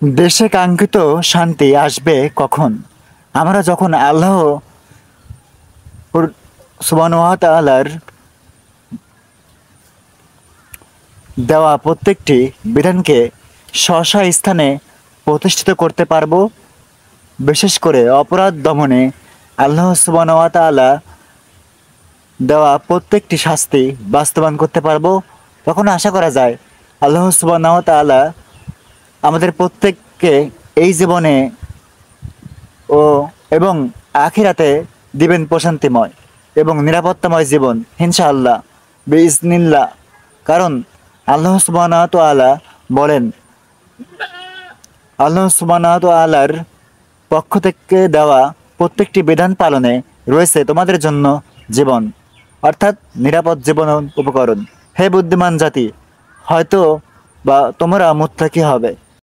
দেশে কাঙ্ক্ষিত শান্তি আসবে কখন? আমরা যখন আল্লাহ সুবহানাহু ওয়া তাআলার দেওয়া প্রত্যেকটি বিধানকে স্ব স্থানে প্রতিষ্ঠিত করতে পারব। বিশেষ করে অপরাধ দমনে আল্লাহ সুবহানাহু ওয়া তাআলা দেওয়া প্রত্যেকটি শাস্তি বাস্তবায়ন করতে পারবো। তখন আশা করা যায় আল্লাহ সুবহানাহু ওয়া তাআলা আমাদের প্রত্যেককে এই জীবনে ও এবং আখিরাতে দিবেন প্রশান্তিময় এবং নিরাপত্তাময় জীবন ইনশাআল্লাহ বিইজনিল্লাহ। কারণ আল্লাহ সুবহানাহু ওয়া তাআলা বলেন, আল্লাহ সুবহানাহু ওয়া তাআলার পক্ষ থেকে দেওয়া প্রত্যেকটি বিধান পালনে রয়েছে তোমাদের জন্য জীবন, অর্থাৎ নিরাপদ জীবন উপকরণ। হে বুদ্ধিমান জাতি, হয়তো বা তোমরা মুত্তাকি হবে।